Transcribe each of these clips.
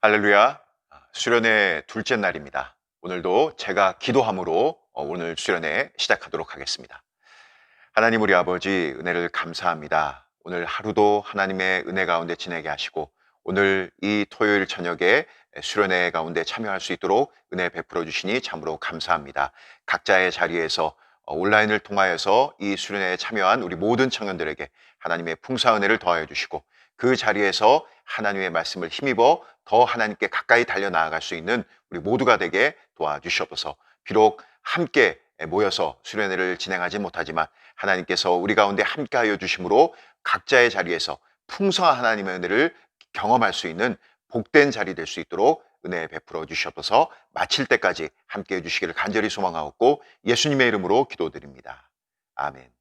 할렐루야. 수련회 둘째 날입니다. 오늘도 제가 기도함으로 오늘 수련회 시작하도록 하겠습니다. 하나님 우리 아버지 은혜를 감사합니다. 오늘 하루도 하나님의 은혜 가운데 지내게 하시고 오늘 이 토요일 저녁에 수련회 가운데 참여할 수 있도록 은혜 베풀어 주시니 참으로 감사합니다. 각자의 자리에서 온라인을 통하여서 이 수련회에 참여한 우리 모든 청년들에게 하나님의 풍성한 은혜를 더하여 주시고 그 자리에서 하나님의 말씀을 힘입어 더 하나님께 가까이 달려나아갈 수 있는 우리 모두가 되게 도와주시옵소서. 비록 함께 모여서 수련회를 진행하지 못하지만 하나님께서 우리 가운데 함께하여 주심으로 각자의 자리에서 풍성한 하나님의 은혜를 경험할 수 있는 복된 자리 될 수 있도록 은혜 베풀어 주시옵소서. 마칠 때까지 함께해 주시기를 간절히 소망하옵고 예수님의 이름으로 기도드립니다. 아멘.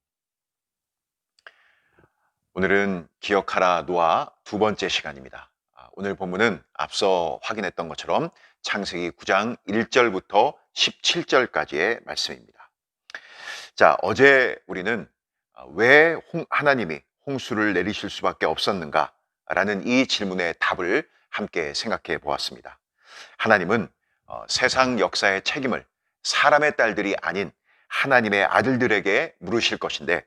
오늘은 기억하라 노아 두 번째 시간입니다. 오늘 본문은 앞서 확인했던 것처럼 창세기 9장 1절부터 17절까지의 말씀입니다. 자, 어제 우리는 왜 하나님이 홍수를 내리실 수밖에 없었는가? 라는 이 질문의 답을 함께 생각해 보았습니다. 하나님은 세상 역사의 책임을 사람의 딸들이 아닌 하나님의 아들들에게 물으실 것인데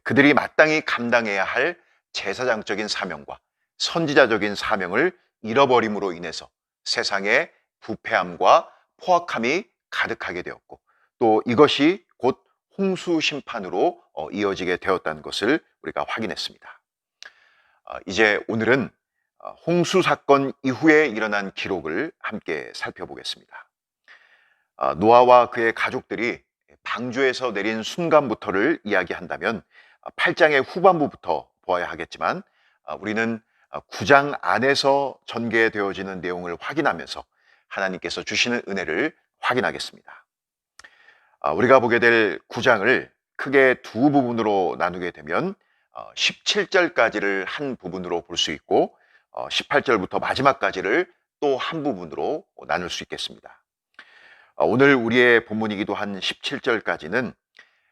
그들이 마땅히 감당해야 할 제사장적인 사명과 선지자적인 사명을 잃어버림으로 인해서 세상에 부패함과 포악함이 가득하게 되었고 또 이것이 곧 홍수 심판으로 이어지게 되었다는 것을 우리가 확인했습니다. 이제 오늘은 홍수 사건 이후에 일어난 기록을 함께 살펴보겠습니다. 노아와 그의 가족들이 방주에서 내린 순간부터를 이야기한다면 8장의 후반부부터 보아야 하겠지만 우리는 9장 안에서 전개되어지는 내용을 확인하면서 하나님께서 주시는 은혜를 확인하겠습니다. 우리가 보게 될 9장을 크게 두 부분으로 나누게 되면 17절까지를 한 부분으로 볼 수 있고 18절부터 마지막까지를 또 한 부분으로 나눌 수 있겠습니다. 오늘 우리의 본문이기도 한 17절까지는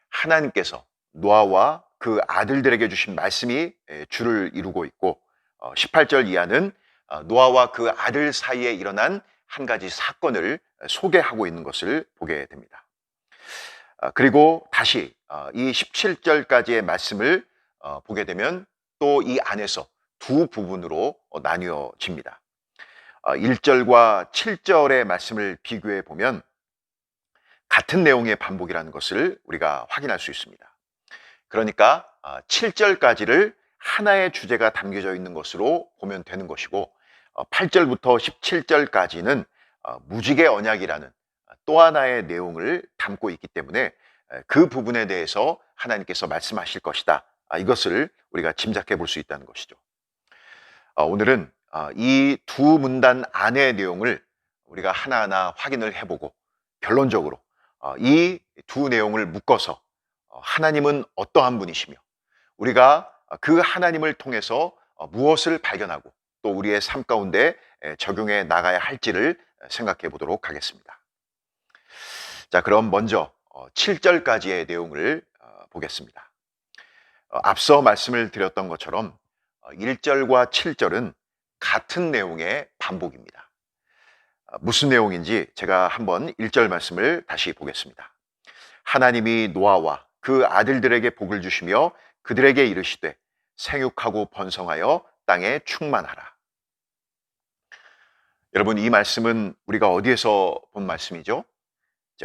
하나님께서 노아와 그 아들들에게 주신 말씀이 주를 이루고 있고 18절 이하는 노아와 그 아들 사이에 일어난 한 가지 사건을 소개하고 있는 것을 보게 됩니다. 그리고 다시 이 17절까지의 말씀을 보게 되면 또 이 안에서 두 부분으로 나뉘어집니다. 1절과 7절의 말씀을 비교해 보면 같은 내용의 반복이라는 것을 우리가 확인할 수 있습니다. 그러니까 7절까지를 하나의 주제가 담겨져 있는 것으로 보면 되는 것이고 8절부터 17절까지는 무지개 언약이라는 또 하나의 내용을 담고 있기 때문에 그 부분에 대해서 하나님께서 말씀하실 것이다. 이것을 우리가 짐작해 볼 수 있다는 것이죠. 오늘은 이 두 문단 안의 내용을 우리가 하나하나 확인을 해보고 결론적으로 이 두 내용을 묶어서 하나님은 어떠한 분이시며 우리가 그 하나님을 통해서 무엇을 발견하고 또 우리의 삶 가운데 적용해 나가야 할지를 생각해 보도록 하겠습니다. 자, 그럼 먼저 7절까지의 내용을 보겠습니다. 앞서 말씀을 드렸던 것처럼 1절과 7절은 같은 내용의 반복입니다. 무슨 내용인지 제가 한번 1절 말씀을 다시 보겠습니다. 하나님이 노아와 그 아들들에게 복을 주시며 그들에게 이르시되 생육하고 번성하여 땅에 충만하라. 여러분, 이 말씀은 우리가 어디에서 본 말씀이죠?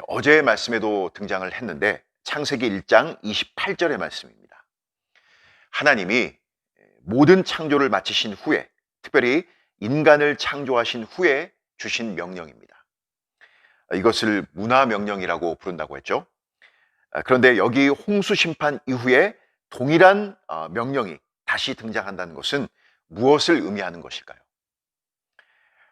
어제의 말씀에도 등장을 했는데 창세기 1장 28절의 말씀입니다. 하나님이 모든 창조를 마치신 후에 특별히 인간을 창조하신 후에 주신 명령입니다. 이것을 문화명령이라고 부른다고 했죠. 그런데 여기 홍수 심판 이후에 동일한 명령이 다시 등장한다는 것은 무엇을 의미하는 것일까요?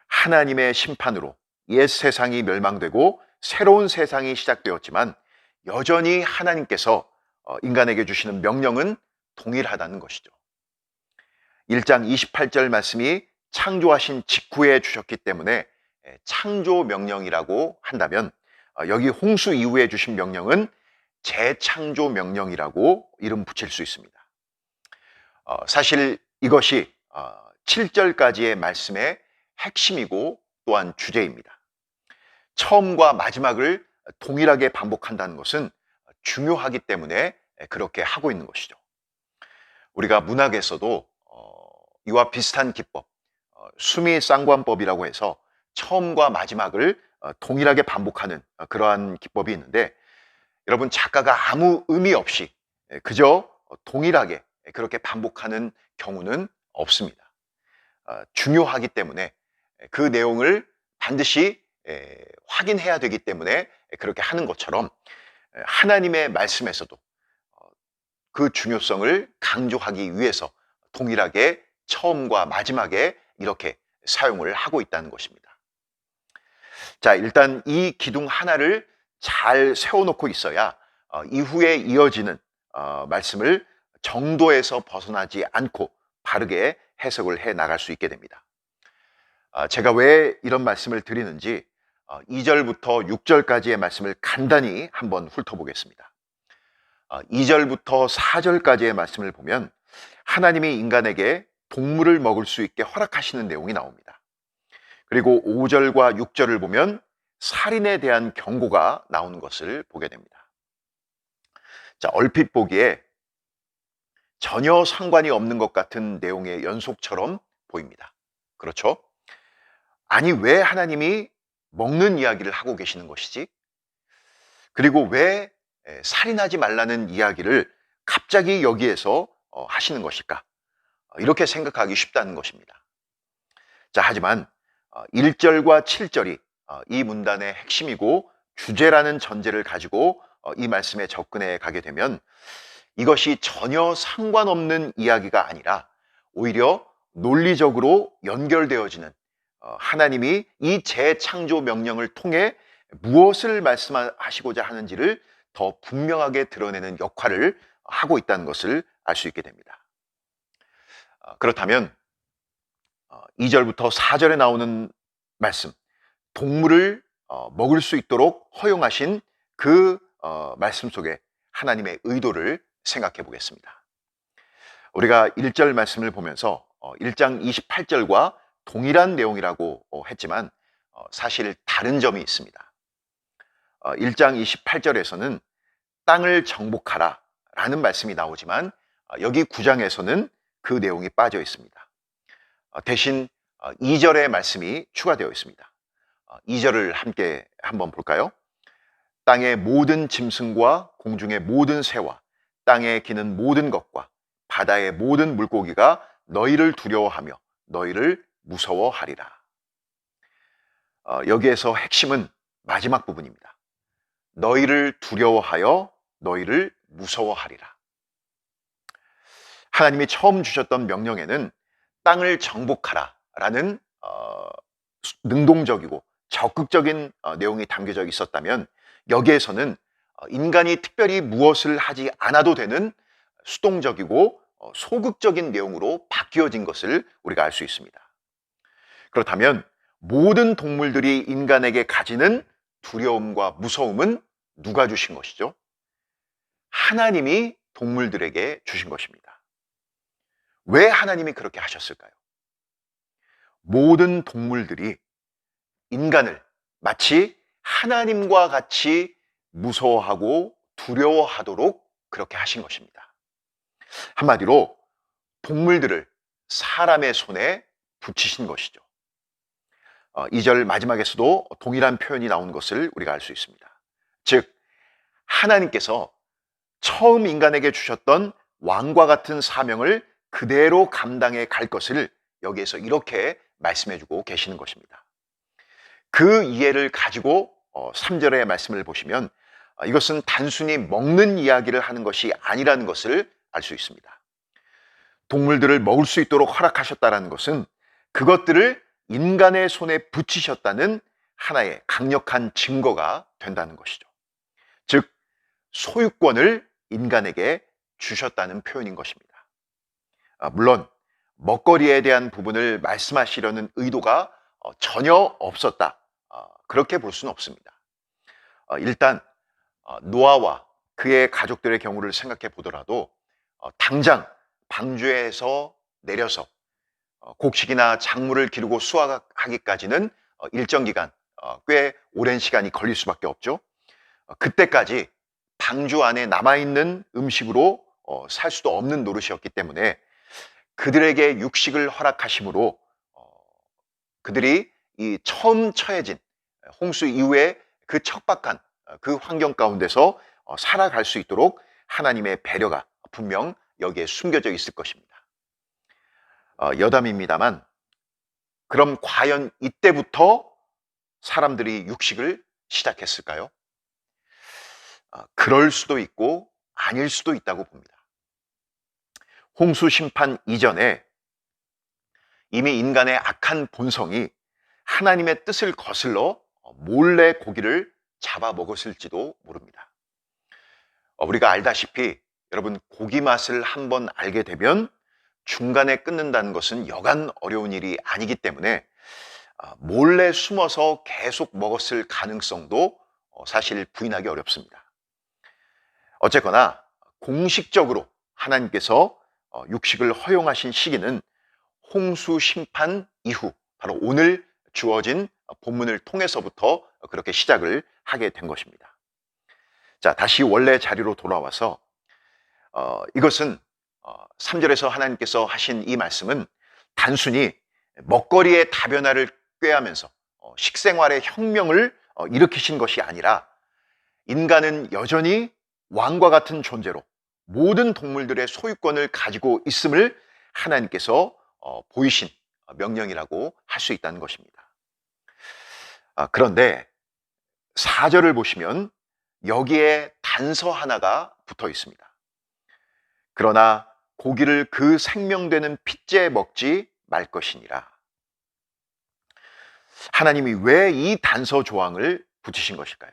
하나님의 심판으로 옛 세상이 멸망되고 새로운 세상이 시작되었지만 여전히 하나님께서 인간에게 주시는 명령은 동일하다는 것이죠. 1장 28절 말씀이 창조하신 직후에 주셨기 때문에 창조 명령이라고 한다면 여기 홍수 이후에 주신 명령은 재창조 명령이라고 이름 붙일 수 있습니다. 사실 이것이 7절까지의 말씀의 핵심이고 또한 주제입니다. 처음과 마지막을 동일하게 반복한다는 것은 중요하기 때문에 그렇게 하고 있는 것이죠. 우리가 문학에서도 이와 비슷한 기법, 수미쌍관법이라고 해서 처음과 마지막을 동일하게 반복하는 그러한 기법이 있는데, 여러분, 작가가 아무 의미 없이 그저 동일하게 그렇게 반복하는 경우는 없습니다. 중요하기 때문에 그 내용을 반드시 확인해야 되기 때문에 그렇게 하는 것처럼, 하나님의 말씀에서도 그 중요성을 강조하기 위해서 동일하게 처음과 마지막에 이렇게 사용을 하고 있다는 것입니다. 자, 일단 이 기둥 하나를 잘 세워놓고 있어야 이후에 이어지는 말씀을 정도에서 벗어나지 않고 바르게 해석을 해 나갈 수 있게 됩니다. 제가 왜 이런 말씀을 드리는지 2절부터 6절까지의 말씀을 간단히 한번 훑어보겠습니다. 2절부터 4절까지의 말씀을 보면 하나님이 인간에게 동물을 먹을 수 있게 허락하시는 내용이 나옵니다. 그리고 5절과 6절을 보면 살인에 대한 경고가 나오는 것을 보게 됩니다. 자, 얼핏 보기에 전혀 상관이 없는 것 같은 내용의 연속처럼 보입니다. 그렇죠? 아니, 왜 하나님이 먹는 이야기를 하고 계시는 것이지? 그리고 왜 살인하지 말라는 이야기를 갑자기 여기에서 하시는 것일까? 이렇게 생각하기 쉽다는 것입니다. 자, 하지만 1절과 7절이 이 문단의 핵심이고 주제라는 전제를 가지고 이 말씀에 접근해 가게 되면 이것이 전혀 상관없는 이야기가 아니라 오히려 논리적으로 연결되어지는, 하나님이 이 재창조 명령을 통해 무엇을 말씀하시고자 하는지를 더 분명하게 드러내는 역할을 하고 있다는 것을 알 수 있게 됩니다. 그렇다면 2절부터 4절에 나오는 말씀, 동물을 먹을 수 있도록 허용하신 그 말씀 속에 하나님의 의도를 생각해 보겠습니다. 우리가 1절 말씀을 보면서 1장 28절과 동일한 내용이라고 했지만 사실 다른 점이 있습니다. 1장 28절에서는 땅을 정복하라 라는 말씀이 나오지만 여기 9장에서는 그 내용이 빠져 있습니다. 대신 2절의 말씀이 추가되어 있습니다. 2절을 함께 한번 볼까요? 땅의 모든 짐승과 공중의 모든 새와 땅에 기는 모든 것과 바다의 모든 물고기가 너희를 두려워하며 너희를 무서워하리라. 여기에서 핵심은 마지막 부분입니다. 너희를 두려워하여 너희를 무서워하리라. 하나님이 처음 주셨던 명령에는 땅을 정복하라 라는 능동적이고 적극적인 내용이 담겨져 있었다면, 여기에서는 인간이 특별히 무엇을 하지 않아도 되는 수동적이고 소극적인 내용으로 바뀌어진 것을 우리가 알 수 있습니다. 그렇다면 모든 동물들이 인간에게 가지는 두려움과 무서움은 누가 주신 것이죠? 하나님이 동물들에게 주신 것입니다. 왜 하나님이 그렇게 하셨을까요? 모든 동물들이 인간을 마치 하나님과 같이 무서워하고 두려워하도록 그렇게 하신 것입니다. 한마디로 동물들을 사람의 손에 붙이신 것이죠. 2절 마지막에서도 동일한 표현이 나오는 것을 우리가 알 수 있습니다. 즉, 하나님께서 처음 인간에게 주셨던 왕과 같은 사명을 그대로 감당해 갈 것을 여기에서 이렇게 말씀해주고 계시는 것입니다. 그 이해를 가지고 3절의 말씀을 보시면 이것은 단순히 먹는 이야기를 하는 것이 아니라는 것을 알 수 있습니다. 동물들을 먹을 수 있도록 허락하셨다는 것은 그것들을 인간의 손에 붙이셨다는 하나의 강력한 증거가 된다는 것이죠. 즉, 소유권을 인간에게 주셨다는 표현인 것입니다. 물론 먹거리에 대한 부분을 말씀하시려는 의도가 전혀 없었다, 그렇게 볼 수는 없습니다. 일단 노아와 그의 가족들의 경우를 생각해 보더라도 당장 방주에서 내려서 곡식이나 작물을 기르고 수확하기까지는 일정 기간, 꽤 오랜 시간이 걸릴 수밖에 없죠. 그때까지 방주 안에 남아있는 음식으로 살 수도 없는 노릇이었기 때문에 그들에게 육식을 허락하심으로 그들이 이 처음 처해진 홍수 이후에 그 척박한 그 환경 가운데서 살아갈 수 있도록 하나님의 배려가 분명 여기에 숨겨져 있을 것입니다. 여담입니다만, 그럼 과연 이때부터 사람들이 육식을 시작했을까요? 그럴 수도 있고 아닐 수도 있다고 봅니다. 홍수 심판 이전에 이미 인간의 악한 본성이 하나님의 뜻을 거슬러 몰래 고기를 잡아 먹었을지도 모릅니다. 우리가 알다시피 여러분, 고기 맛을 한번 알게 되면 중간에 끊는다는 것은 여간 어려운 일이 아니기 때문에 몰래 숨어서 계속 먹었을 가능성도 사실 부인하기 어렵습니다. 어쨌거나 공식적으로 하나님께서 육식을 허용하신 시기는 홍수 심판 이후, 바로 오늘 주어진 본문을 통해서부터 그렇게 시작을 하게 된 것입니다. 자, 다시 원래 자리로 돌아와서 이것은 3절에서 하나님께서 하신 이 말씀은 단순히 먹거리의 다변화를 꾀하면서 식생활의 혁명을 일으키신 것이 아니라 인간은 여전히 왕과 같은 존재로 모든 동물들의 소유권을 가지고 있음을 하나님께서 보이신 명령이라고 할 수 있다는 것입니다. 그런데 4절을 보시면 여기에 단서 하나가 붙어 있습니다. 그러나 고기를 그 생명되는 핏째 먹지 말 것이니라. 하나님이 왜 이 단서 조항을 붙이신 것일까요?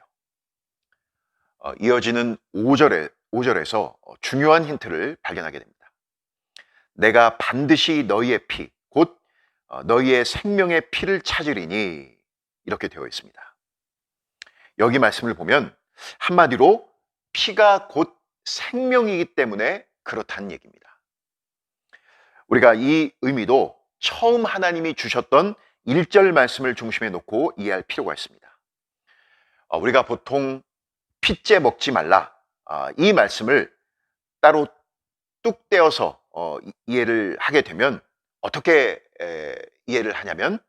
이어지는 5절에서 중요한 힌트를 발견하게 됩니다. 내가 반드시 너희의 피, 곧 너희의 생명의 피를 찾으리니, 이렇게 되어 있습니다. 여기 말씀을 보면 한마디로 피가 곧 생명이기 때문에 그렇다는 얘기입니다. 우리가 이 의미도 처음 하나님이 주셨던 1절 말씀을 중심에 놓고 이해할 필요가 있습니다. 우리가 보통 핏째 먹지 말라, 이 말씀을 따로 뚝 떼어서 이해를 하게 되면 어떻게 이해를 하냐면,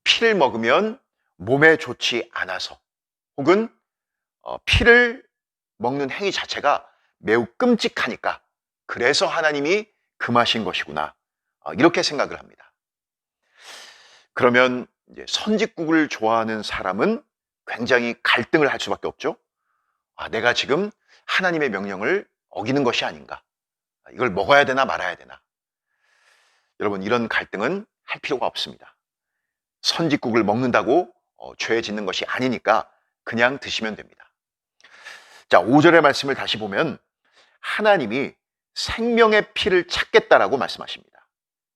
피를 먹으면 몸에 좋지 않아서, 혹은 피를 먹는 행위 자체가 매우 끔찍하니까 그래서 하나님이 금하신 것이구나, 이렇게 생각을 합니다. 그러면 이제 선짓국을 좋아하는 사람은 굉장히 갈등을 할 수밖에 없죠. 내가 지금 하나님의 명령을 어기는 것이 아닌가, 이걸 먹어야 되나 말아야 되나. 여러분, 이런 갈등은 할 필요가 없습니다. 선짓국을 먹는다고 죄 짓는 것이 아니니까 그냥 드시면 됩니다. 자, 5절의 말씀을 다시 보면 하나님이 생명의 피를 찾겠다라고 말씀하십니다.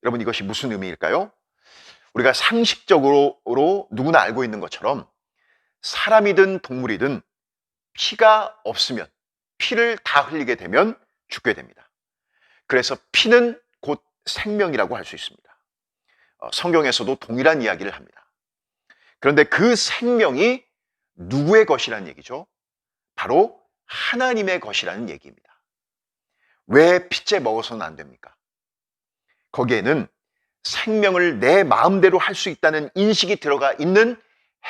여러분, 이것이 무슨 의미일까요? 우리가 상식적으로 누구나 알고 있는 것처럼 사람이든 동물이든 피가 없으면, 피를 다 흘리게 되면 죽게 됩니다. 그래서 피는 곧 생명이라고 할 수 있습니다. 성경에서도 동일한 이야기를 합니다. 그런데 그 생명이 누구의 것이라는 얘기죠? 바로 하나님의 것이라는 얘기입니다. 왜 핏째 먹어서는 안 됩니까? 거기에는 생명을 내 마음대로 할 수 있다는 인식이 들어가 있는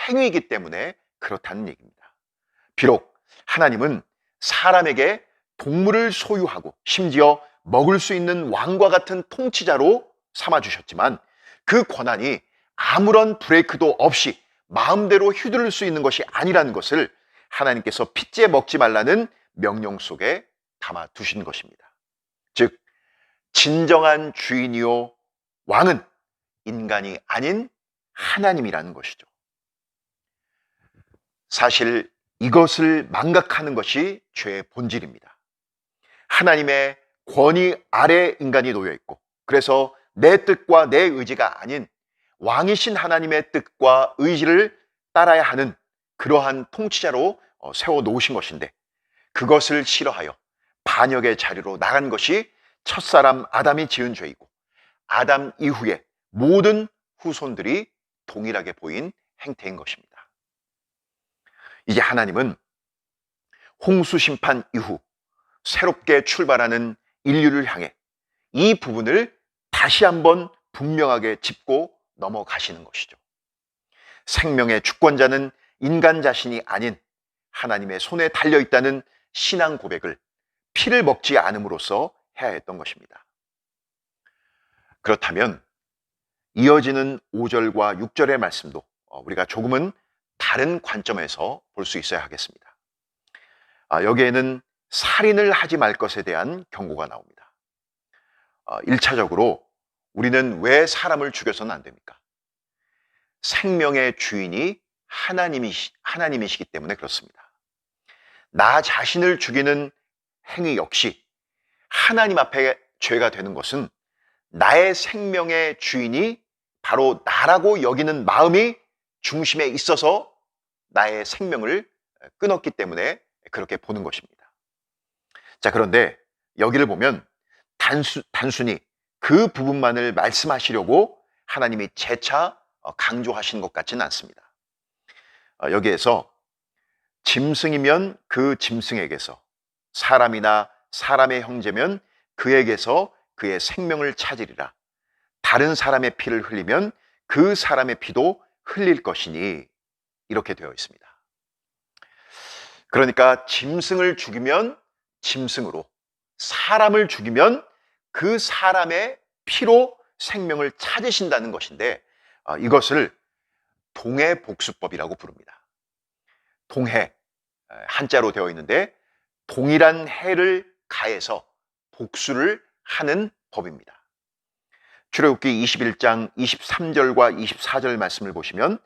행위이기 때문에 그렇다는 얘기입니다. 비록 하나님은 사람에게 동물을 소유하고 심지어 먹을 수 있는 왕과 같은 통치자로 삼아주셨지만 그 권한이 아무런 브레이크도 없이 마음대로 휘두를 수 있는 것이 아니라는 것을 하나님께서 핏째 먹지 말라는 명령 속에 담아 두신 것입니다. 즉, 진정한 주인이요 왕은 인간이 아닌 하나님이라는 것이죠. 사실 이것을 망각하는 것이 죄의 본질입니다. 하나님의 권위 아래 인간이 놓여 있고, 그래서 내 뜻과 내 의지가 아닌 왕이신 하나님의 뜻과 의지를 따라야 하는 그러한 통치자로 세워 놓으신 것인데, 그것을 싫어하여 반역의 자리로 나간 것이 첫사람 아담이 지은 죄이고, 아담 이후에 모든 후손들이 동일하게 보인 행태인 것입니다. 이제 하나님은 홍수 심판 이후 새롭게 출발하는 인류를 향해 이 부분을 다시 한번 분명하게 짚고 넘어가시는 것이죠. 생명의 주권자는 인간 자신이 아닌 하나님의 손에 달려있다는 신앙 고백을 피를 먹지 않음으로써 해야 했던 것입니다. 그렇다면 이어지는 5절과 6절의 말씀도 우리가 조금은 다른 관점에서 볼 수 있어야 하겠습니다. 여기에는 살인을 하지 말 것에 대한 경고가 나옵니다. 1차적으로 우리는 왜 사람을 죽여서는 안 됩니까? 생명의 주인이 하나님이시기 때문에 그렇습니다. 나 자신을 죽이는 행위 역시 하나님 앞에 죄가 되는 것은 나의 생명의 주인이 바로 나라고 여기는 마음이 중심에 있어서 나의 생명을 끊었기 때문에 그렇게 보는 것입니다. 자, 그런데 여기를 보면 단순히 그 부분만을 말씀하시려고 하나님이 재차 강조하시는 것 같지는 않습니다. 여기에서 짐승이면 그 짐승에게서, 사람이나 사람의 형제면 그에게서 그의 생명을 찾으리라. 다른 사람의 피를 흘리면 그 사람의 피도 흘릴 것이니, 이렇게 되어 있습니다. 그러니까 짐승을 죽이면 짐승으로, 사람을 죽이면 그 사람의 피로 생명을 찾으신다는 것인데, 이것을 동해복수법이라고 부릅니다. 동해, 한자로 되어 있는데 동일한 해를 가해서 복수를 하는 법입니다. 출애굽기 21장 23절과 24절 말씀을 보시면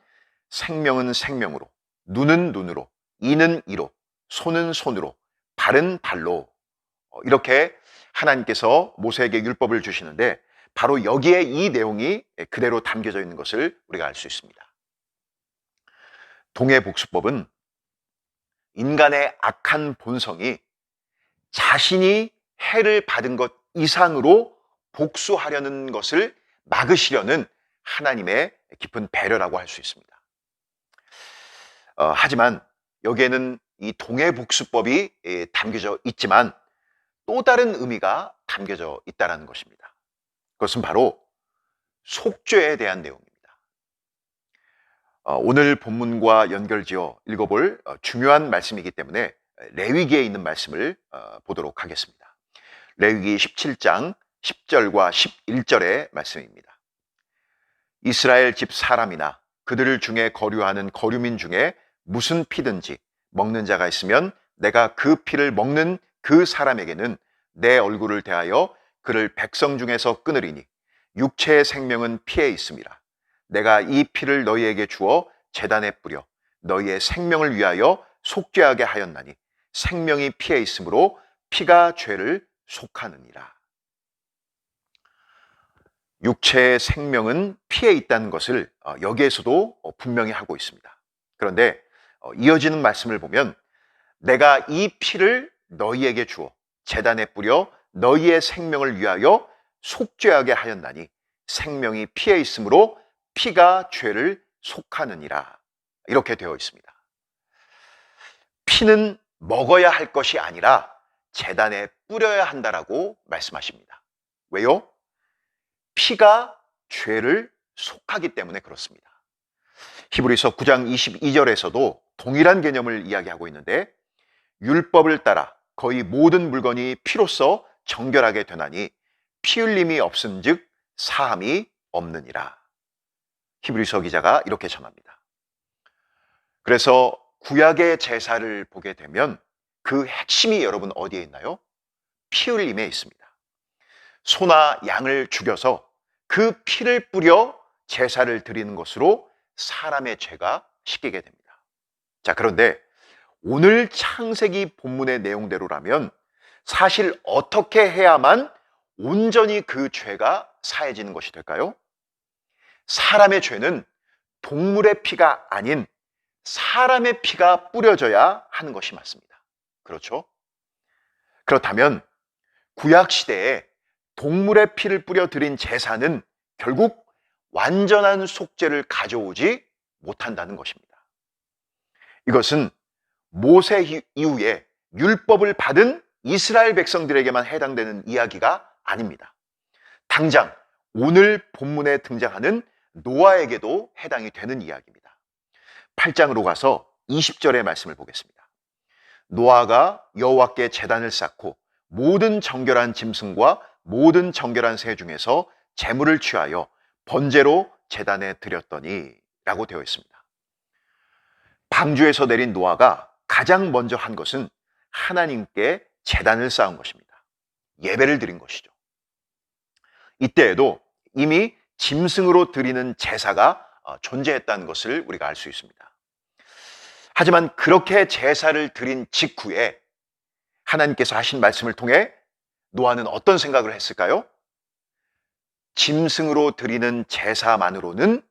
생명은 생명으로, 눈은 눈으로, 이는 이로, 손은 손으로, 발은 발로, 이렇게 하나님께서 모세에게 율법을 주시는데 바로 여기에 이 내용이 그대로 담겨져 있는 것을 우리가 알 수 있습니다. 동해복수법은 인간의 악한 본성이 자신이 해를 받은 것 이상으로 복수하려는 것을 막으시려는 하나님의 깊은 배려라고 할 수 있습니다. 하지만 여기에는 이 동해복수법이 담겨져 있지만 또 다른 의미가 담겨져 있다는 것입니다. 그것은 바로 속죄에 대한 내용입니다. 오늘 본문과 연결지어 읽어볼 중요한 말씀이기 때문에 레위기에 있는 말씀을 보도록 하겠습니다. 레위기 17장 10절과 11절의 말씀입니다. 이스라엘 집 사람이나 그들 중에 거류하는 거류민 중에 무슨 피든지 먹는 자가 있으면 내가 그 피를 먹는 그 사람에게는 내 얼굴을 대하여 그를 백성 중에서 끊으리니 육체의 생명은 피에 있음이라. 내가 이 피를 너희에게 주어 제단에 뿌려 너희의 생명을 위하여 속죄하게 하였나니 생명이 피에 있으므로 피가 죄를 속하느니라. 육체의 생명은 피에 있다는 것을 여기에서도 분명히 하고 있습니다. 그런데 이어지는 말씀을 보면 내가 이 피를 너희에게 주어 제단에 뿌려 너희의 생명을 위하여 속죄하게 하였나니 생명이 피에 있으므로 피가 죄를 속하느니라. 이렇게 되어 있습니다. 피는 먹어야 할 것이 아니라 제단에 뿌려야 한다라고 말씀하십니다. 왜요? 피가 죄를 속하기 때문에 그렇습니다. 히브리서 9장 22절에서도 동일한 개념을 이야기하고 있는데 율법을 따라 거의 모든 물건이 피로써 정결하게 되나니 피 흘림이 없은즉 사함이 없느니라. 히브리서 기자가 이렇게 전합니다. 그래서 구약의 제사를 보게 되면 그 핵심이 여러분 어디에 있나요? 피 흘림에 있습니다. 소나 양을 죽여서 그 피를 뿌려 제사를 드리는 것으로 사람의 죄가 씻기게 됩니다. 자, 그런데 오늘 창세기 본문의 내용대로라면 사실 어떻게 해야만 온전히 그 죄가 사해지는 것이 될까요? 사람의 죄는 동물의 피가 아닌 사람의 피가 뿌려져야 하는 것이 맞습니다. 그렇죠? 그렇다면 구약 시대에 동물의 피를 뿌려 드린 제사는 결국 완전한 속죄를 가져오지 못한다는 것입니다. 이것은 모세 이후에 율법을 받은 이스라엘 백성들에게만 해당되는 이야기가 아닙니다. 당장 오늘 본문에 등장하는 노아에게도 해당이 되는 이야기입니다. 8장으로 가서 20절의 말씀을 보겠습니다. 노아가 여호와께 제단을 쌓고 모든 정결한 짐승과 모든 정결한 새 중에서 제물을 취하여 번제로 제단에 드렸더니 라고 되어 있습니다. 방주에서 내린 노아가 가장 먼저 한 것은 하나님께 제단을 쌓은 것입니다. 예배를 드린 것이죠. 이때에도 이미 짐승으로 드리는 제사가 존재했다는 것을 우리가 알 수 있습니다. 하지만 그렇게 제사를 드린 직후에 하나님께서 하신 말씀을 통해 노아는 어떤 생각을 했을까요? 짐승으로 드리는 제사만으로는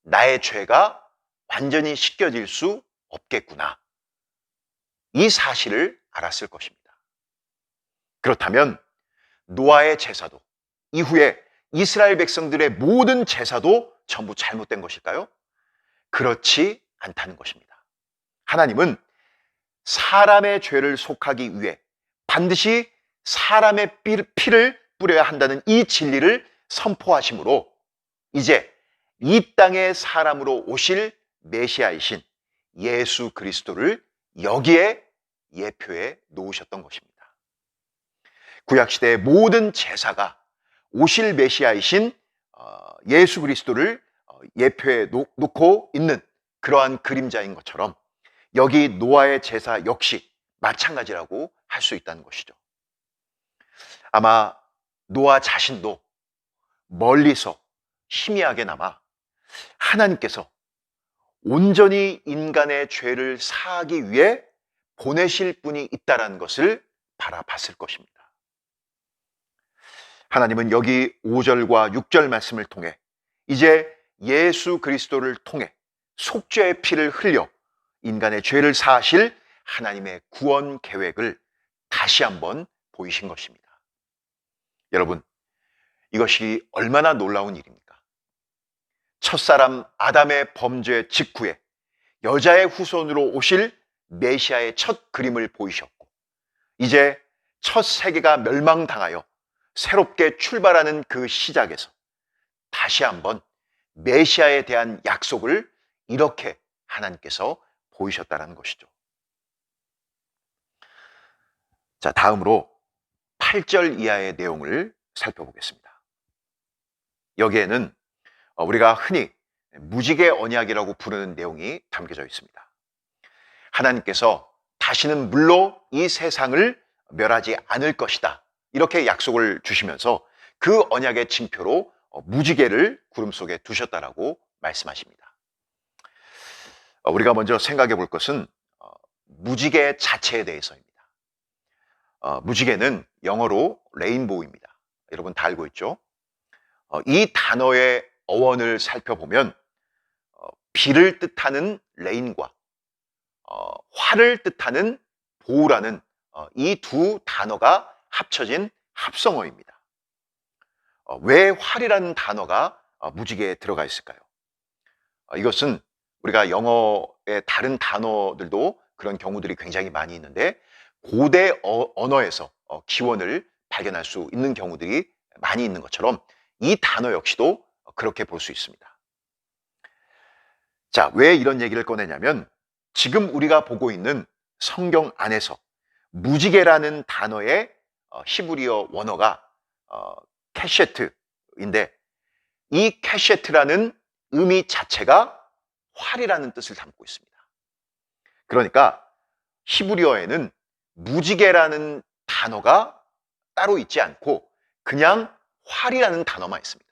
나의 죄가 완전히 씻겨질 수 없겠구나. 이 사실을 알았을 것입니다. 그렇다면 노아의 제사도 이후에 이스라엘 백성들의 모든 제사도 전부 잘못된 것일까요? 그렇지 않다는 것입니다. 하나님은 사람의 죄를 속하기 위해 반드시 사람의 피를 뿌려야 한다는 이 진리를 선포하심으로 이제 이 땅에 사람으로 오실 메시아이신 예수 그리스도를 여기에 예표해 놓으셨던 것입니다. 구약시대의 모든 제사가 오실 메시아이신 예수 그리스도를 예표해 놓고 있는 그러한 그림자인 것처럼 여기 노아의 제사 역시 마찬가지라고 할 수 있다는 것이죠. 아마 노아 자신도 멀리서 희미하게나마 하나님께서 온전히 인간의 죄를 사하기 위해 보내실 분이 있다는 것을 바라봤을 것입니다. 하나님은 여기 5절과 6절 말씀을 통해 이제 예수 그리스도를 통해 속죄의 피를 흘려 인간의 죄를 사하실 하나님의 구원 계획을 다시 한번 보이신 것입니다. 여러분, 이것이 얼마나 놀라운 일입니까? 첫사람 아담의 범죄 직후에 여자의 후손으로 오실 메시아의 첫 그림을 보이셨고 이제 첫 세계가 멸망당하여 새롭게 출발하는 그 시작에서 다시 한번 메시아에 대한 약속을 이렇게 하나님께서 보이셨다는 것이죠. 자, 다음으로 8절 이하의 내용을 살펴보겠습니다. 여기에는 우리가 흔히 무지개 언약이라고 부르는 내용이 담겨져 있습니다. 하나님께서 다시는 물로 이 세상을 멸하지 않을 것이다. 이렇게 약속을 주시면서 그 언약의 징표로 무지개를 구름 속에 두셨다라고 말씀하십니다. 우리가 먼저 생각해 볼 것은 무지개 자체에 대해서입니다. 무지개는 영어로 레인보우입니다. 여러분 다 알고 있죠? 이 단어의 어원을 살펴보면 비를 뜻하는 레인과 화를 뜻하는 보우라는 이 두 단어가 합쳐진 합성어입니다. 왜 활이라는 단어가 무지개에 들어가 있을까요? 이것은 우리가 영어의 다른 단어들도 그런 경우들이 굉장히 많이 있는데 고대 언어에서 기원을 발견할 수 있는 경우들이 많이 있는 것처럼 이 단어 역시도 그렇게 볼 수 있습니다. 자, 왜 이런 얘기를 꺼내냐면 지금 우리가 보고 있는 성경 안에서 무지개라는 단어의 히브리어 원어가 캐셰트인데 이 캐셰트라는 의미 자체가 활이라는 뜻을 담고 있습니다. 그러니까 히브리어에는 무지개라는 단어가 따로 있지 않고 그냥 활이라는 단어만 있습니다.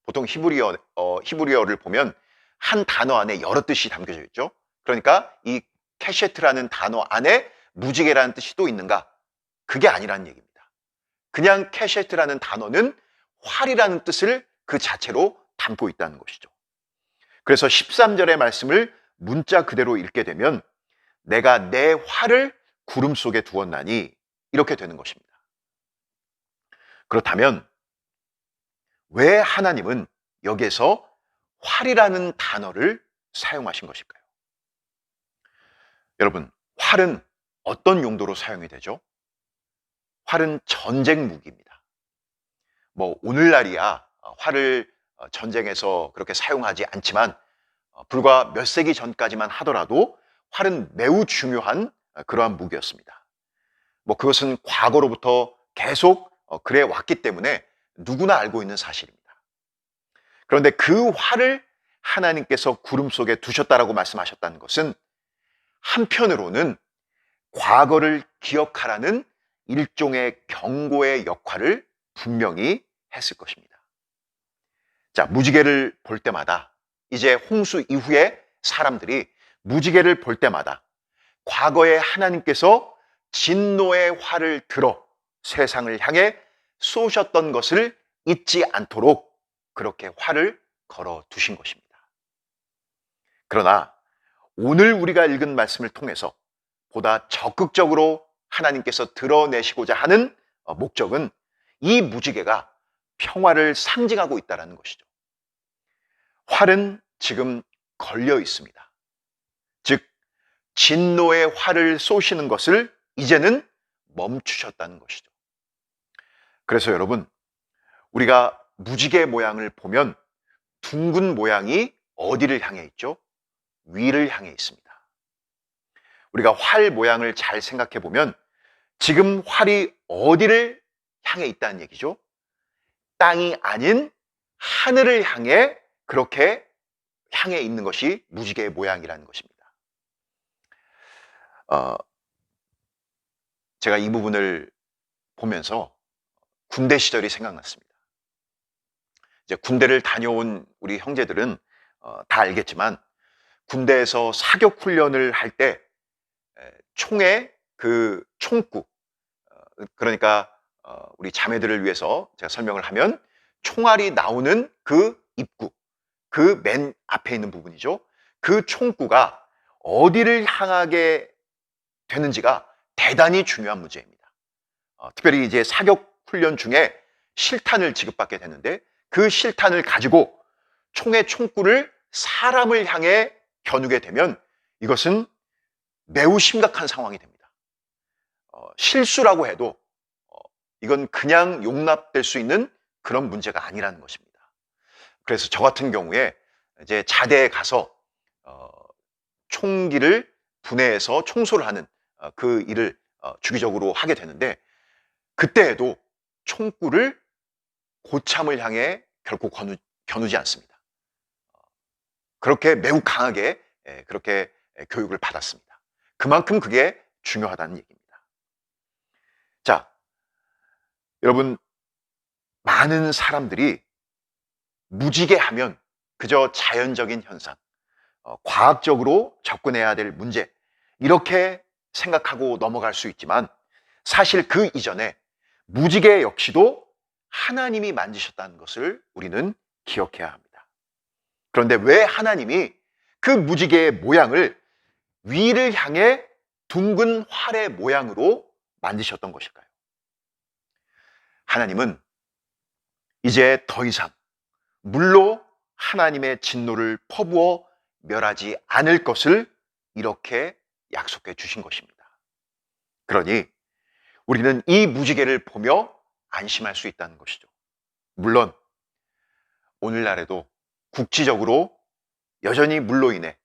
보통 히브리어를 보면 한 단어 안에 여러 뜻이 담겨져 있죠. 그러니까 이 캐셰트라는 단어 안에 무지개라는 뜻이 또 있는가? 그게 아니라는 얘기입니다. 그냥 캐셰트라는 단어는 활이라는 뜻을 그 자체로 담고 있다는 것이죠. 그래서 13절의 말씀을 문자 그대로 읽게 되면 내가 내 활을 구름 속에 두었나니 이렇게 되는 것입니다. 그렇다면 왜 하나님은 여기에서 활이라는 단어를 사용하신 것일까요? 여러분, 활은 어떤 용도로 사용이 되죠? 활은 전쟁 무기입니다. 뭐 오늘날이야 활을 전쟁에서 그렇게 사용하지 않지만 불과 몇 세기 전까지만 하더라도 활은 매우 중요한 그러한 무기였습니다. 뭐 그것은 과거로부터 계속 그래 왔기 때문에 누구나 알고 있는 사실입니다. 그런데 그 활을 하나님께서 구름 속에 두셨다라고 말씀하셨다는 것은 한편으로는 과거를 기억하라는 일종의 경고의 역할을 분명히 했을 것입니다. 자, 무지개를 볼 때마다 이제 홍수 이후에 사람들이 무지개를 볼 때마다 과거에 하나님께서 진노의 활을 들어 세상을 향해 쏘셨던 것을 잊지 않도록 그렇게 활을 걸어 두신 것입니다. 그러나 오늘 우리가 읽은 말씀을 통해서 보다 적극적으로 하나님께서 드러내시고자 하는 목적은 이 무지개가 평화를 상징하고 있다는 것이죠. 활은 지금 걸려 있습니다. 즉 진노의 활을 쏘시는 것을 이제는 멈추셨다는 것이죠. 그래서 여러분, 우리가 무지개 모양을 보면 둥근 모양이 어디를 향해 있죠? 위를 향해 있습니다. 우리가 활 모양을 잘 생각해 보면 지금 활이 어디를 향해 있다는 얘기죠? 땅이 아닌 하늘을 향해 그렇게 향해 있는 것이 무지개의 모양이라는 것입니다. 제가 이 부분을 보면서 군대 시절이 생각났습니다. 이제 군대를 다녀온 우리 형제들은 다 알겠지만 군대에서 사격 훈련을 할 때 총의 그 총구, 그러니까 우리 자매들을 위해서 제가 설명을 하면 총알이 나오는 그 입구, 그 맨 앞에 있는 부분이죠. 그 총구가 어디를 향하게 되는지가 대단히 중요한 문제입니다. 특별히 이제 사격 훈련 중에 실탄을 지급받게 되는데 그 실탄을 가지고 총의 총구를 사람을 향해 겨누게 되면 이것은 매우 심각한 상황이 됩니다. 실수라고 해도 이건 그냥 용납될 수 있는 그런 문제가 아니라는 것입니다. 그래서 저 같은 경우에 이제 자대에 가서 총기를 분해해서 청소를 하는 그 일을 주기적으로 하게 되는데 그때에도 총구를 고참을 향해 결코 겨누지 않습니다. 그렇게 매우 강하게 그렇게 교육을 받았습니다. 그만큼 그게 중요하다는 얘기입니다. 자, 여러분, 많은 사람들이 무지개 하면 그저 자연적인 현상, 과학적으로 접근해야 될 문제, 이렇게 생각하고 넘어갈 수 있지만 사실 그 이전에 무지개 역시도 하나님이 만드셨다는 것을 우리는 기억해야 합니다. 그런데 왜 하나님이 그 무지개의 모양을 위를 향해 둥근 활의 모양으로 만드셨던 것일까요? 하나님은 이제 더 이상 물로 하나님의 진노를 퍼부어 멸하지 않을 것을 이렇게 약속해 주신 것입니다. 그러니 우리는 이 무지개를 보며 안심할 수 있다는 것이죠. 물론 오늘날에도 국지적으로 여전히 물로 인해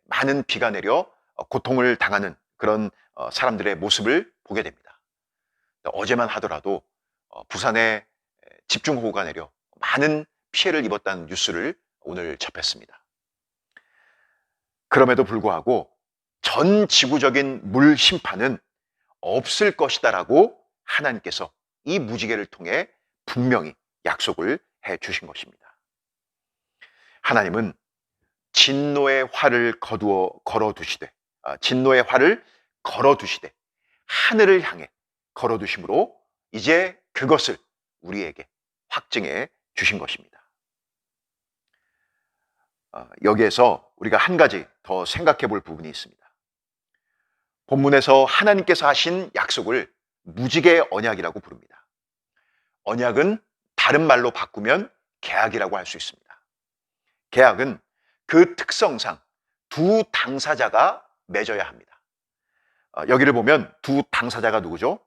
많은 비가 내려 고통을 당하는 그런 사람들의 모습을 보게 됩니다. 어제만 하더라도 부산에 집중호우가 내려 많은 피해를 입었다는 뉴스를 오늘 접했습니다. 그럼에도 불구하고 전 지구적인 물 심판은 없을 것이다라고 하나님께서 이 무지개를 통해 분명히 약속을 해 주신 것입니다. 하나님은 진노의 활을 걸어두시되 진노의 활을 걸어두시되 하늘을 향해 걸어두심으로 이제 그것을 우리에게 확증해 주신 것입니다. 여기에서 우리가 한 가지 더 생각해 볼 부분이 있습니다. 본문에서 하나님께서 하신 약속을 무지개 언약이라고 부릅니다. 언약은 다른 말로 바꾸면 계약이라고 할 수 있습니다. 계약은 그 특성상 두 당사자가 맺어야 합니다. 여기를 보면 두 당사자가 누구죠?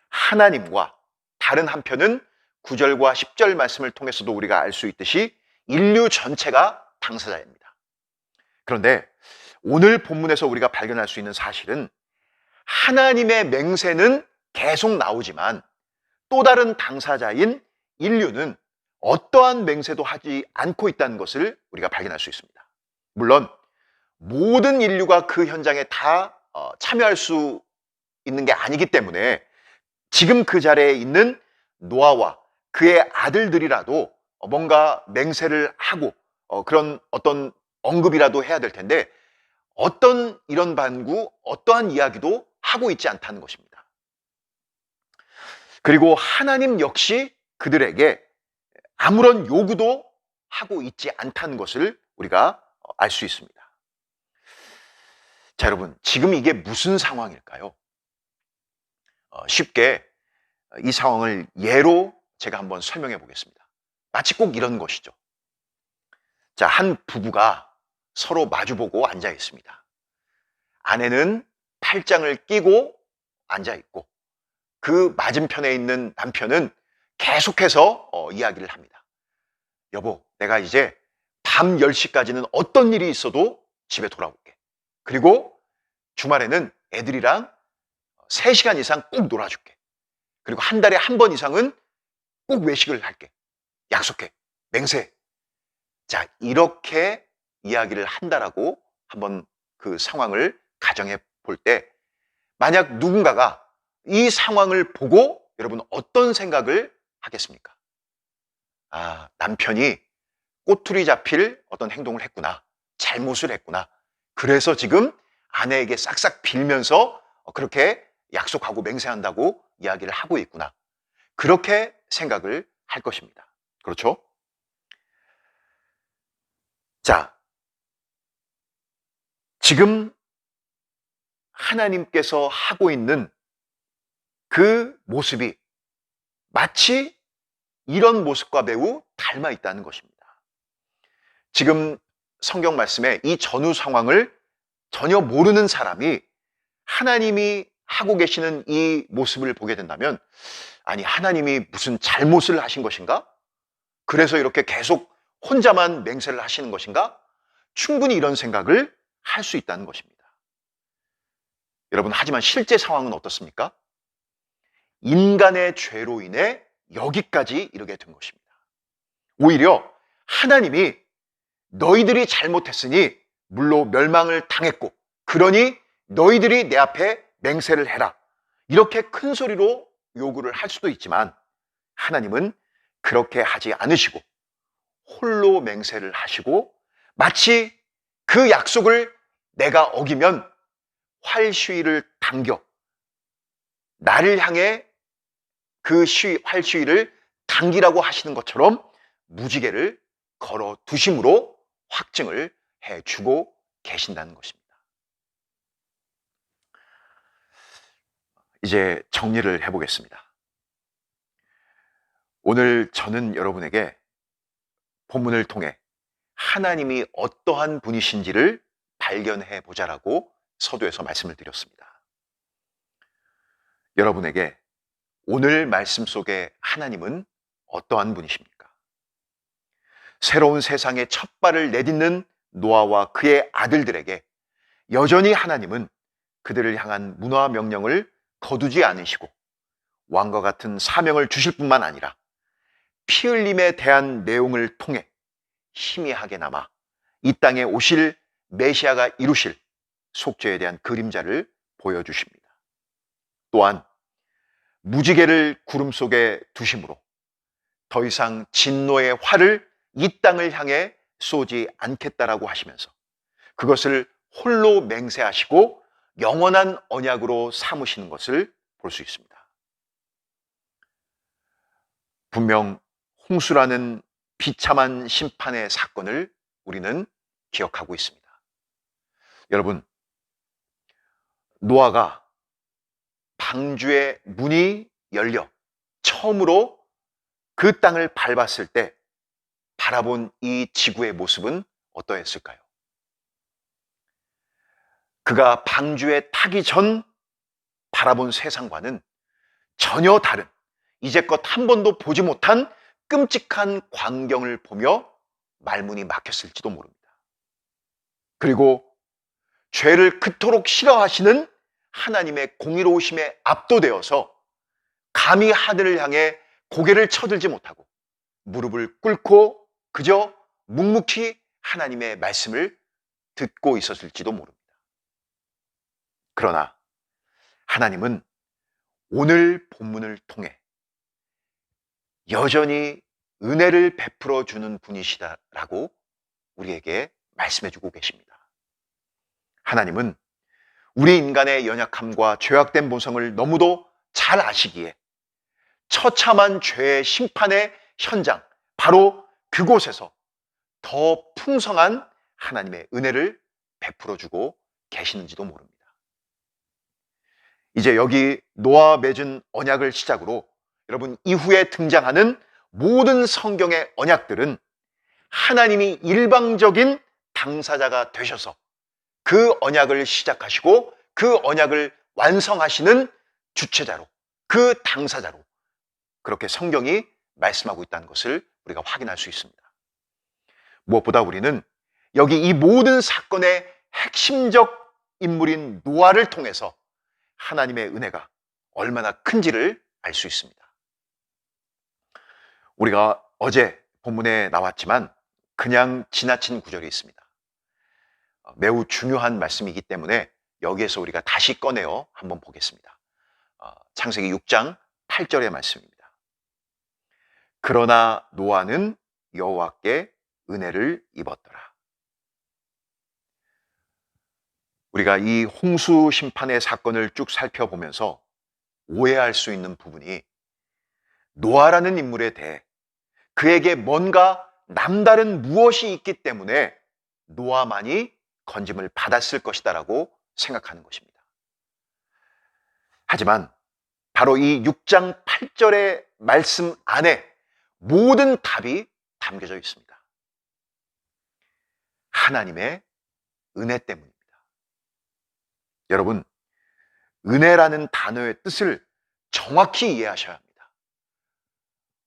하나님과 다른 한편은 9절과 10절 말씀을 통해서도 우리가 알 수 있듯이 인류 전체가 당사자입니다. 그런데 오늘 본문에서 우리가 발견할 수 있는 사실은 하나님의 맹세는 계속 나오지만 또 다른 당사자인 인류는 어떠한 맹세도 하지 않고 있다는 것을 우리가 발견할 수 있습니다. 물론 모든 인류가 그 현장에 다 참여할 수 있는 게 아니기 때문에 지금 그 자리에 있는 노아와 그의 아들들이라도 뭔가 맹세를 하고 그런 어떤 언급이라도 해야 될 텐데 어떤 이런 반구, 어떠한 이야기도 하고 있지 않다는 것입니다. 그리고 하나님 역시 그들에게 아무런 요구도 하고 있지 않다는 것을 우리가 알 수 있습니다. 자, 여러분, 지금 이게 무슨 상황일까요? 쉽게 이 상황을 예로 제가 한번 설명해 보겠습니다. 마치 꼭 이런 것이죠. 자, 한 부부가 서로 마주보고 앉아 있습니다. 아내는 팔짱을 끼고 앉아 있고 그 맞은편에 있는 남편은 계속해서 이야기를 합니다. 여보, 내가 이제 밤 10시까지는 어떤 일이 있어도 집에 돌아올게. 그리고 주말에는 애들이랑 3시간 이상 꼭 놀아줄게. 그리고 한 달에 한 번 이상은 꼭 외식을 할게. 약속해. 맹세. 자, 이렇게 이야기를 한다라고 한번 그 상황을 가정해 볼 때 만약 누군가가 이 상황을 보고 여러분 어떤 생각을 하겠습니까? 아, 남편이 꼬투리 잡힐 어떤 행동을 했구나. 잘못을 했구나. 그래서 지금 아내에게 싹싹 빌면서 그렇게 약속하고 맹세한다고 이야기를 하고 있구나. 그렇게 생각을 할 것입니다. 그렇죠? 자, 지금 하나님께서 하고 있는 그 모습이 마치 이런 모습과 매우 닮아 있다는 것입니다. 지금 성경 말씀에 이 전후 상황을 전혀 모르는 사람이 하나님이 하고 계시는 이 모습을 보게 된다면 아니, 하나님이 무슨 잘못을 하신 것인가? 그래서 이렇게 계속 혼자만 맹세를 하시는 것인가? 충분히 이런 생각을 할 수 있다는 것입니다. 여러분, 하지만 실제 상황은 어떻습니까? 인간의 죄로 인해 여기까지 이르게 된 것입니다. 오히려 하나님이 너희들이 잘못했으니 물로 멸망을 당했고 그러니 너희들이 내 앞에 맹세를 해라. 이렇게 큰 소리로 요구를 할 수도 있지만 하나님은 그렇게 하지 않으시고 홀로 맹세를 하시고 마치 그 약속을 내가 어기면 활시위를 당겨 나를 향해 그 활시위를 당기라고 하시는 것처럼 무지개를 걸어 두심으로 확증을 해주고 계신다는 것입니다. 이제 정리를 해보겠습니다. 오늘 저는 여러분에게 본문을 통해 하나님이 어떠한 분이신지를 발견해 보자라고 서두에서 말씀을 드렸습니다. 여러분에게 오늘 말씀 속에 하나님은 어떠한 분이십니까? 새로운 세상에 첫 발을 내딛는 노아와 그의 아들들에게 여전히 하나님은 그들을 향한 문화 명령을 거두지 않으시고 왕과 같은 사명을 주실 뿐만 아니라 피 흘림에 대한 내용을 통해 희미하게나마 이 땅에 오실 메시아가 이루실 속죄에 대한 그림자를 보여주십니다. 또한 무지개를 구름 속에 두심으로 더 이상 진노의 활을 이 땅을 향해 쏘지 않겠다라고 하시면서 그것을 홀로 맹세하시고 영원한 언약으로 삼으시는 것을 볼 수 있습니다. 분명 홍수라는 비참한 심판의 사건을 우리는 기억하고 있습니다. 여러분, 노아가 방주의 문이 열려 처음으로 그 땅을 밟았을 때 바라본 이 지구의 모습은 어떠했을까요? 그가 방주에 타기 전 바라본 세상과는 전혀 다른, 이제껏 한 번도 보지 못한 끔찍한 광경을 보며 말문이 막혔을지도 모릅니다. 그리고 죄를 그토록 싫어하시는 하나님의 공의로우심에 압도되어서 감히 하늘을 향해 고개를 쳐들지 못하고 무릎을 꿇고 그저 묵묵히 하나님의 말씀을 듣고 있었을지도 모릅니다. 그러나 하나님은 오늘 본문을 통해 여전히 은혜를 베풀어 주는 분이시다라고 우리에게 말씀해 주고 계십니다. 하나님은 우리 인간의 연약함과 죄악된 본성을 너무도 잘 아시기에 처참한 죄의 심판의 현장, 바로 그곳에서 더 풍성한 하나님의 은혜를 베풀어 주고 계시는지도 모릅니다. 이제 여기 노아와 맺은 언약을 시작으로 여러분 이후에 등장하는 모든 성경의 언약들은 하나님이 일방적인 당사자가 되셔서 그 언약을 시작하시고 그 언약을 완성하시는 주체자로, 그 당사자로 그렇게 성경이 말씀하고 있다는 것을 우리가 확인할 수 있습니다. 무엇보다 우리는 여기 이 모든 사건의 핵심적 인물인 노아를 통해서 하나님의 은혜가 얼마나 큰지를 알 수 있습니다. 우리가 어제 본문에 나왔지만 그냥 지나친 구절이 있습니다. 매우 중요한 말씀이기 때문에 여기에서 우리가 다시 꺼내어 한번 보겠습니다. 창세기 6장 8절의 말씀입니다. 그러나 노아는 여호와께 은혜를 입었더라. 우리가 이 홍수 심판의 사건을 쭉 살펴보면서 오해할 수 있는 부분이 노아라는 인물에 대해 그에게 뭔가 남다른 무엇이 있기 때문에 노아만이 건짐을 받았을 것이다라고 생각하는 것입니다. 하지만 바로 이 6장 8절의 말씀 안에 모든 답이 담겨져 있습니다. 하나님의 은혜 때문입니다. 여러분, 은혜라는 단어의 뜻을 정확히 이해하셔야 합니다.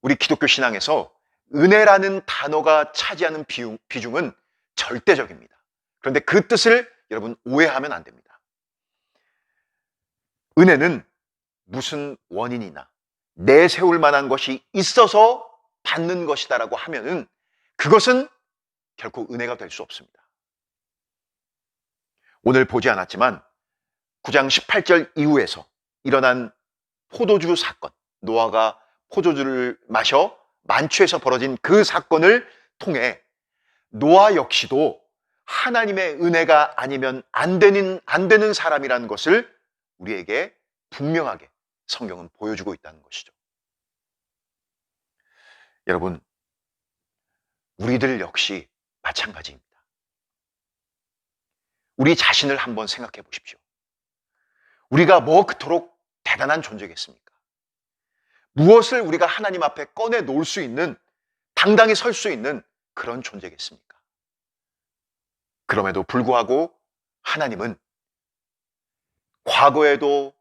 우리 기독교 신앙에서 은혜라는 단어가 차지하는 비중은 절대적입니다. 그런데 그 뜻을 여러분 오해하면 안 됩니다. 은혜는 무슨 원인이나 내세울 만한 것이 있어서 받는 것이다라고 하면은 그것은 결코 은혜가 될 수 없습니다. 오늘 보지 않았지만 9장 18절 이후에서 일어난 포도주 사건, 노아가 포도주를 마셔 만취해서 벌어진 그 사건을 통해 노아 역시도 하나님의 은혜가 아니면 안 되는 사람이라는 것을 우리에게 분명하게 성경은 보여주고 있다는 것이죠. 여러분, 우리들 역시 마찬가지입니다. 우리 자신을 한번 생각해 보십시오. 우리가 뭐 그토록 대단한 존재겠습니까? 무엇을 우리가 하나님 앞에 꺼내 놓을 수 있는, 당당히 설 수 있는 그런 존재겠습니까? 그럼에도 불구하고 하나님은 과거에도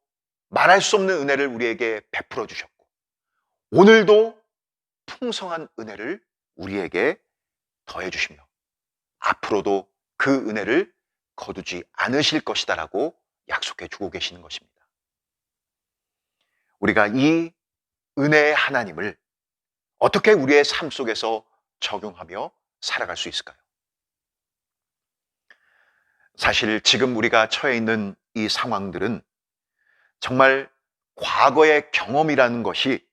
말할 수 없는 은혜를 우리에게 베풀어 주셨고 오늘도 풍성한 은혜를 우리에게 더해 주시며 앞으로도 그 은혜를 거두지 않으실 것이다라고 약속해 주고 계시는 것입니다. 우리가 이 은혜의 하나님을 어떻게 우리의 삶 속에서 적용하며 살아갈 수 있을까요? 사실 지금 우리가 처해 있는 이 상황들은 정말 과거의 경험이라는 것이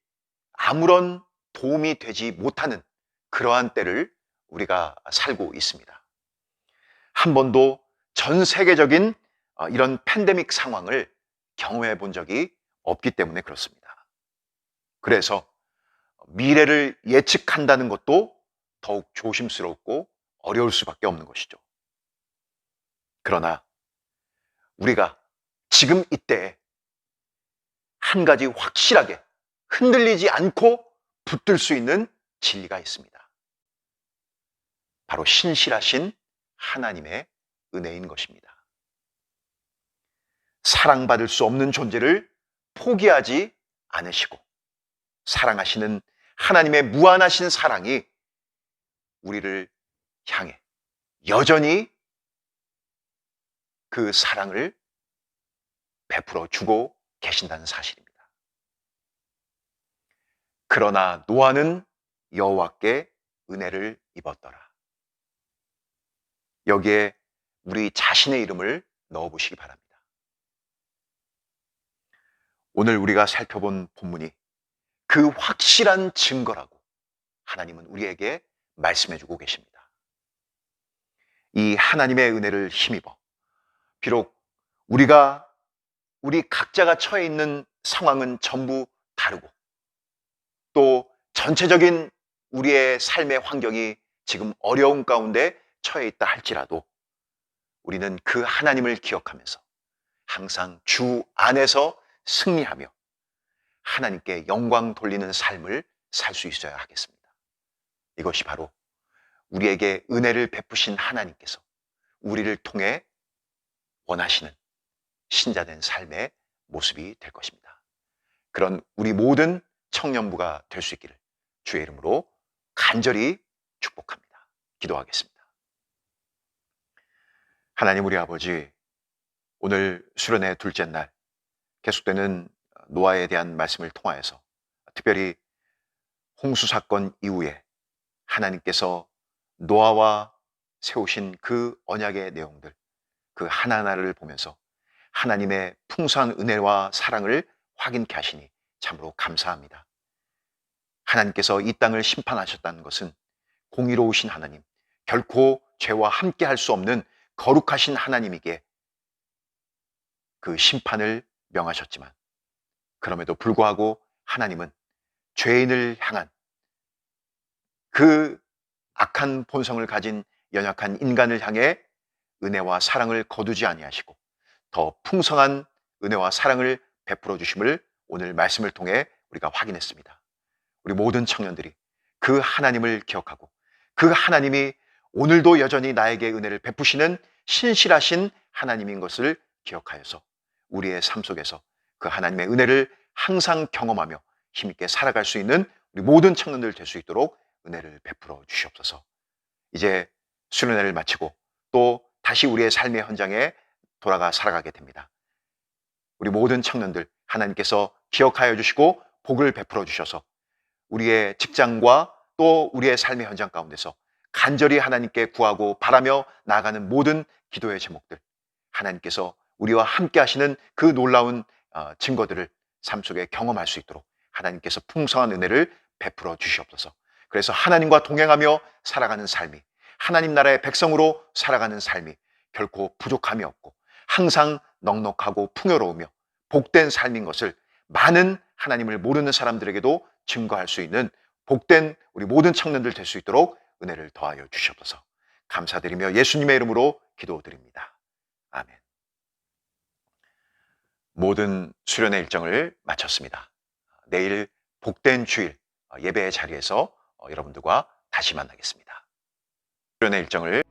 아무런 도움이 되지 못하는 그러한 때를 우리가 살고 있습니다. 한 번도 전 세계적인 이런 팬데믹 상황을 경험해 본 적이 없기 때문에 그렇습니다. 그래서 미래를 예측한다는 것도 더욱 조심스럽고 어려울 수밖에 없는 것이죠. 그러나 우리가 지금 이때에 한 가지 확실하게 흔들리지 않고 붙들 수 있는 진리가 있습니다. 바로 신실하신 하나님의 은혜인 것입니다. 사랑받을 수 없는 존재를 포기하지 않으시고 사랑하시는 하나님의 무한하신 사랑이 우리를 향해 여전히 그 사랑을 베풀어 주고 계신다는 사실입니다. 그러나 노아는 여호와께 은혜를 입었더라. 여기에 우리 자신의 이름을 넣어보시기 바랍니다. 오늘 우리가 살펴본 본문이 그 확실한 증거라고 하나님은 우리에게 말씀해주고 계십니다. 이 하나님의 은혜를 힘입어 비록 우리 각자가 처해 있는 상황은 전부 다르고 또 전체적인 우리의 삶의 환경이 지금 어려운 가운데 처해 있다 할지라도 우리는 그 하나님을 기억하면서 항상 주 안에서 승리하며 하나님께 영광 돌리는 삶을 살 수 있어야 하겠습니다. 이것이 바로 우리에게 은혜를 베푸신 하나님께서 우리를 통해 원하시는 신자된 삶의 모습이 될 것입니다. 그런 우리 모든 청년부가 될 수 있기를 주의 이름으로 간절히 축복합니다. 기도하겠습니다. 하나님 우리 아버지, 오늘 수련의 둘째 날 계속되는 노아에 대한 말씀을 통하여서 특별히 홍수 사건 이후에 하나님께서 노아와 세우신 그 언약의 내용들, 그 하나하나를 보면서 하나님의 풍성한 은혜와 사랑을 확인케 하시니 참으로 감사합니다. 하나님께서 이 땅을 심판하셨다는 것은 공의로우신 하나님, 결코 죄와 함께 할 수 없는 거룩하신 하나님이기에 그 심판을 명하셨지만 그럼에도 불구하고 하나님은 죄인을 향한 그 악한 본성을 가진 연약한 인간을 향해 은혜와 사랑을 거두지 아니하시고 더 풍성한 은혜와 사랑을 베풀어 주심을 오늘 말씀을 통해 우리가 확인했습니다. 우리 모든 청년들이 그 하나님을 기억하고 그 하나님이 오늘도 여전히 나에게 은혜를 베푸시는 신실하신 하나님인 것을 기억하여서 우리의 삶 속에서 그 하나님의 은혜를 항상 경험하며 힘있게 살아갈 수 있는 우리 모든 청년들 될 수 있도록 은혜를 베풀어 주시옵소서. 이제 수련회를 마치고 또 다시 우리의 삶의 현장에 돌아가 살아가게 됩니다. 우리 모든 청년들 하나님께서 기억하여 주시고 복을 베풀어 주셔서 우리의 직장과 또 우리의 삶의 현장 가운데서 간절히 하나님께 구하고 바라며 나아가는 모든 기도의 제목들, 하나님께서 우리와 함께 하시는 그 놀라운 증거들을 삶 속에 경험할 수 있도록 하나님께서 풍성한 은혜를 베풀어 주시옵소서. 그래서 하나님과 동행하며 살아가는 삶이, 하나님 나라의 백성으로 살아가는 삶이 결코 부족함이 없고 항상 넉넉하고 풍요로우며 복된 삶인 것을 많은 하나님을 모르는 사람들에게도 증거할 수 있는 복된 우리 모든 청년들 될 수 있도록 은혜를 더하여 주시옵소서. 감사드리며 예수님의 이름으로 기도드립니다. 아멘. 모든 수련의 일정을 마쳤습니다. 내일 복된 주일 예배의 자리에서 여러분들과 다시 만나겠습니다. 수련의 일정을